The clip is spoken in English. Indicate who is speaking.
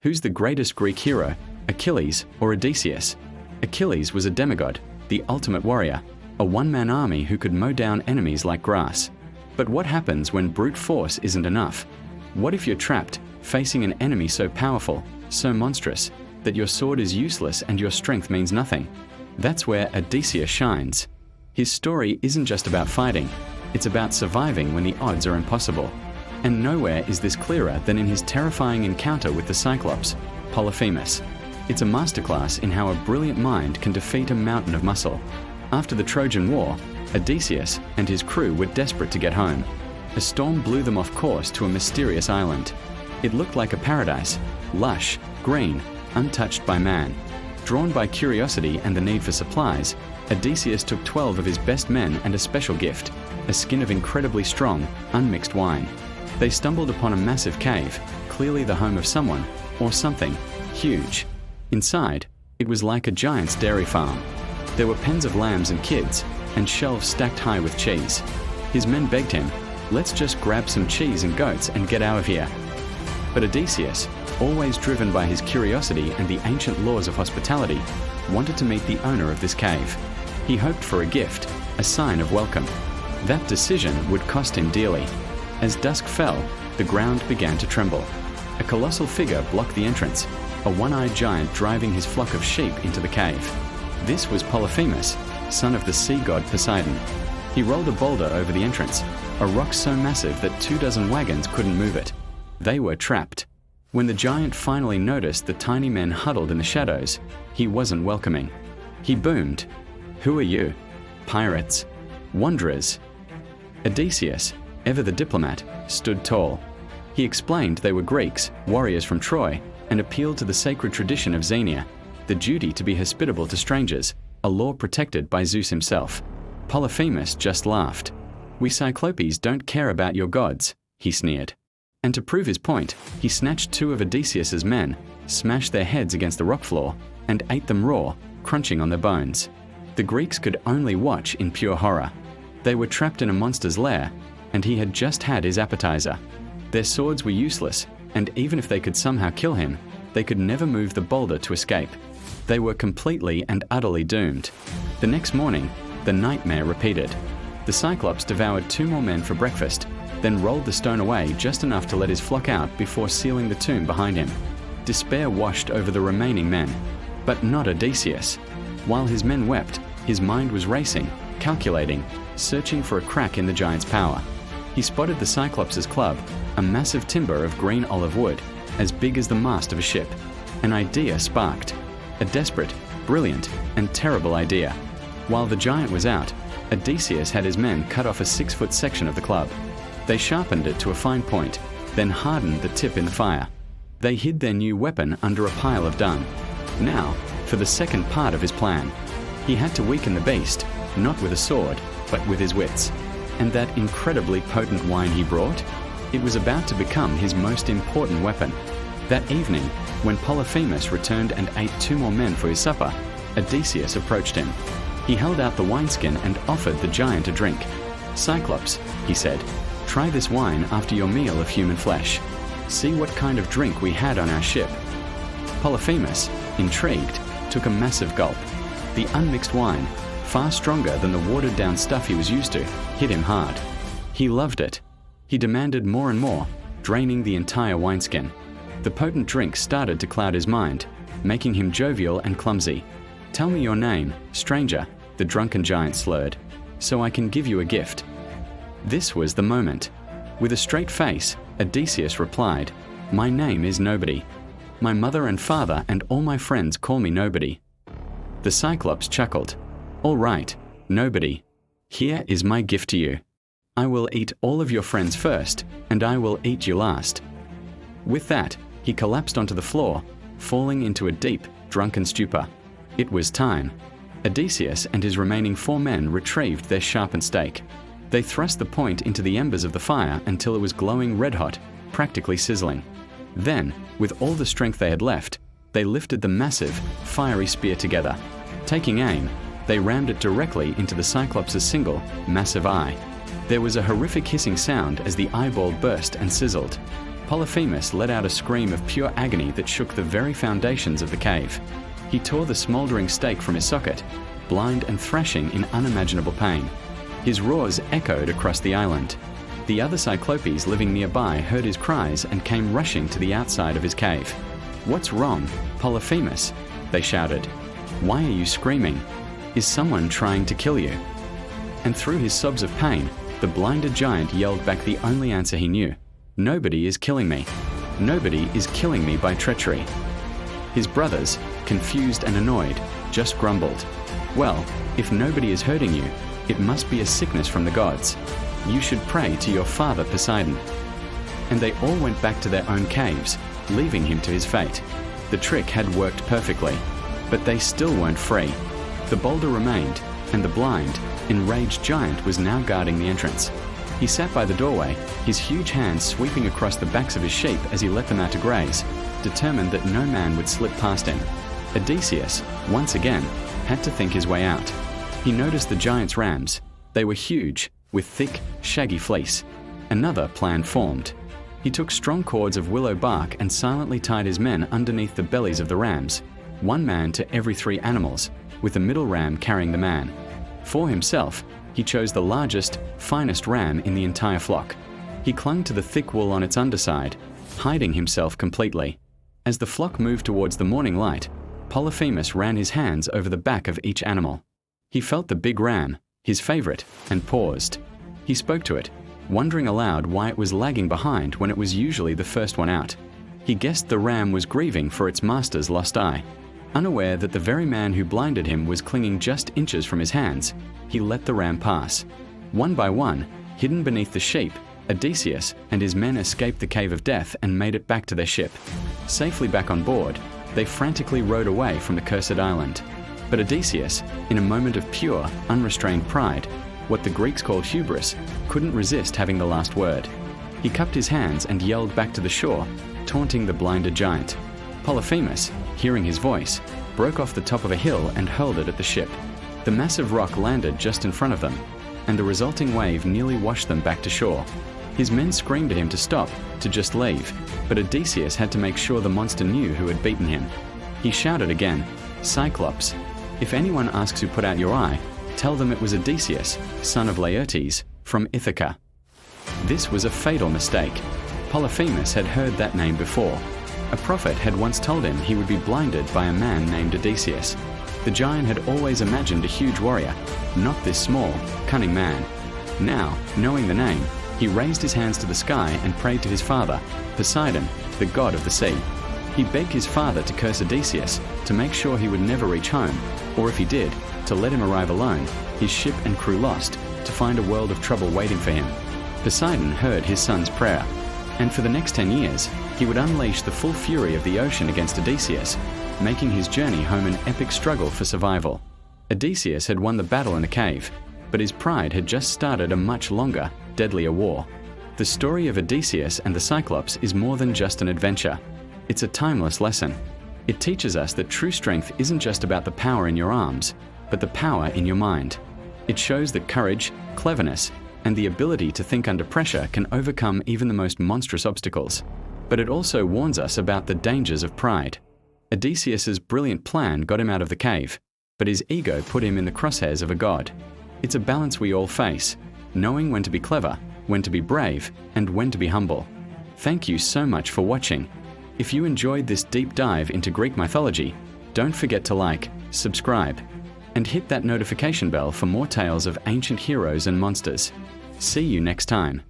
Speaker 1: Who's the greatest Greek hero, Achilles or Odysseus? Achilles was a demigod, the ultimate warrior, a one-man army who could mow down enemies like grass. But what happens when brute force isn't enough? What if you're trapped, facing an enemy so powerful, so monstrous, that your sword is useless and your strength means nothing? That's where Odysseus shines. His story isn't just about fighting, it's about surviving when the odds are impossible. And nowhere is this clearer than in his terrifying encounter with the Cyclops, Polyphemus. It's a masterclass in how a brilliant mind can defeat a mountain of muscle. After the Trojan War, Odysseus and his crew were desperate to get home. A storm blew them off course to a mysterious island. It looked like a paradise, lush, green, untouched by man. Drawn by curiosity and the need for supplies, Odysseus took 12 of his best men and a special gift, a skin of incredibly strong, unmixed wine. They stumbled upon a massive cave, clearly the home of someone, or something, huge. Inside, it was like a giant's dairy farm. There were pens of lambs and kids, and shelves stacked high with cheese. His men begged him, "Let's just grab some cheese and goats and get out of here." But Odysseus, always driven by his curiosity and the ancient laws of hospitality, wanted to meet the owner of this cave. He hoped for a gift, a sign of welcome. That decision would cost him dearly. As dusk fell, the ground began to tremble. A colossal figure blocked the entrance, a one-eyed giant driving his flock of sheep into the cave. This was Polyphemus, son of the sea god Poseidon. He rolled a boulder over the entrance, a rock so massive that 24 wagons couldn't move it. They were trapped. When the giant finally noticed the tiny men huddled in the shadows, he wasn't welcoming. He boomed, "Who are you? Pirates? Wanderers?" Odysseus, ever the diplomat, stood tall. He explained they were Greeks, warriors from Troy, and appealed to the sacred tradition of Xenia, the duty to be hospitable to strangers, a law protected by Zeus himself. Polyphemus just laughed. "We Cyclopes don't care about your gods," he sneered. And to prove his point, he snatched 2 of Odysseus's men, smashed their heads against the rock floor, and ate them raw, crunching on their bones. The Greeks could only watch in pure horror. They were trapped in a monster's lair, and he had just had his appetizer. Their swords were useless, and even if they could somehow kill him, they could never move the boulder to escape. They were completely and utterly doomed. The next morning, the nightmare repeated. The Cyclops devoured 2 more men for breakfast, then rolled the stone away just enough to let his flock out before sealing the tomb behind him. Despair washed over the remaining men, but not Odysseus. While his men wept, his mind was racing, calculating, searching for a crack in the giant's power. He spotted the Cyclops' club, a massive timber of green olive wood, as big as the mast of a ship. An idea sparked. A desperate, brilliant, and terrible idea. While the giant was out, Odysseus had his men cut off a 6-foot section of the club. They sharpened it to a fine point, then hardened the tip in the fire. They hid their new weapon under a pile of dung. Now, for the second part of his plan. He had to weaken the beast, not with a sword, but with his wits. And that incredibly potent wine he brought? It was about to become his most important weapon. That evening, when Polyphemus returned and ate 2 more men for his supper, Odysseus approached him. He held out the wineskin and offered the giant a drink. "Cyclops," he said, "try this wine after your meal of human flesh. See what kind of drink we had on our ship." Polyphemus, intrigued, took a massive gulp. The unmixed wine, far stronger than the watered-down stuff he was used to, hit him hard. He loved it. He demanded more and more, draining the entire wineskin. The potent drink started to cloud his mind, making him jovial and clumsy. "Tell me your name, stranger," the drunken giant slurred, "so I can give you a gift." This was the moment. With a straight face, Odysseus replied, "My name is Nobody. My mother and father and all my friends call me Nobody." The Cyclops chuckled. "All right, Nobody. Here is my gift to you. I will eat all of your friends first, and I will eat you last." With that, he collapsed onto the floor, falling into a deep, drunken stupor. It was time. Odysseus and his remaining 4 men retrieved their sharpened stake. They thrust the point into the embers of the fire until it was glowing red-hot, practically sizzling. Then, with all the strength they had left, they lifted the massive, fiery spear together. Taking aim, they rammed it directly into the Cyclops' single, massive eye. There was a horrific hissing sound as the eyeball burst and sizzled. Polyphemus let out a scream of pure agony that shook the very foundations of the cave. He tore the smouldering stake from his socket, blind and thrashing in unimaginable pain. His roars echoed across the island. The other Cyclopes living nearby heard his cries and came rushing to the outside of his cave. "What's wrong, Polyphemus?" they shouted. "Why are you screaming? Is someone trying to kill you?" And through his sobs of pain, the blinded giant yelled back the only answer he knew. "Nobody is killing me. Nobody is killing me by treachery." His brothers, confused and annoyed, just grumbled, "Well, if nobody is hurting you, it must be a sickness from the gods. You should pray to your father Poseidon." And they all went back to their own caves, leaving him to his fate. The trick had worked perfectly, but they still weren't free. The boulder remained, and the blind, enraged giant was now guarding the entrance. He sat by the doorway, his huge hands sweeping across the backs of his sheep as he let them out to graze, determined that no man would slip past him. Odysseus, once again, had to think his way out. He noticed the giant's rams. They were huge, with thick, shaggy fleece. Another plan formed. He took strong cords of willow bark and silently tied his men underneath the bellies of the rams, one man to every 3 animals, with the middle ram carrying the man. For himself, he chose the largest, finest ram in the entire flock. He clung to the thick wool on its underside, hiding himself completely. As the flock moved towards the morning light, Polyphemus ran his hands over the back of each animal. He felt the big ram, his favorite, and paused. He spoke to it, wondering aloud why it was lagging behind when it was usually the first one out. He guessed the ram was grieving for its master's lost eye. Unaware that the very man who blinded him was clinging just inches from his hands, he let the ram pass. One by one, hidden beneath the sheep, Odysseus and his men escaped the cave of death and made it back to their ship. Safely back on board, they frantically rowed away from the cursed island. But Odysseus, in a moment of pure, unrestrained pride, what the Greeks call hubris, couldn't resist having the last word. He cupped his hands and yelled back to the shore, taunting the blinded giant. Polyphemus, hearing his voice, broke off the top of a hill and hurled it at the ship. The massive rock landed just in front of them, and the resulting wave nearly washed them back to shore. His men screamed at him to stop, to just leave, but Odysseus had to make sure the monster knew who had beaten him. He shouted again, "Cyclops, if anyone asks who put out your eye, tell them it was Odysseus, son of Laertes, from Ithaca." This was a fatal mistake. Polyphemus had heard that name before. A prophet had once told him he would be blinded by a man named Odysseus. The giant had always imagined a huge warrior, not this small, cunning man. Now, knowing the name, he raised his hands to the sky and prayed to his father, Poseidon, the god of the sea. He begged his father to curse Odysseus, to make sure he would never reach home, or if he did, to let him arrive alone, his ship and crew lost, to find a world of trouble waiting for him. Poseidon heard his son's prayer, and for the next 10 years, he would unleash the full fury of the ocean against Odysseus, making his journey home an epic struggle for survival. Odysseus had won the battle in the cave, but his pride had just started a much longer, deadlier war. The story of Odysseus and the Cyclops is more than just an adventure. It's a timeless lesson. It teaches us that true strength isn't just about the power in your arms, but the power in your mind. It shows that courage, cleverness, and the ability to think under pressure can overcome even the most monstrous obstacles. But it also warns us about the dangers of pride. Odysseus's brilliant plan got him out of the cave, but his ego put him in the crosshairs of a god. It's a balance we all face, knowing when to be clever, when to be brave, and when to be humble. Thank you so much for watching. If you enjoyed this deep dive into Greek mythology, don't forget to like, subscribe, and hit that notification bell for more tales of ancient heroes and monsters. See you next time.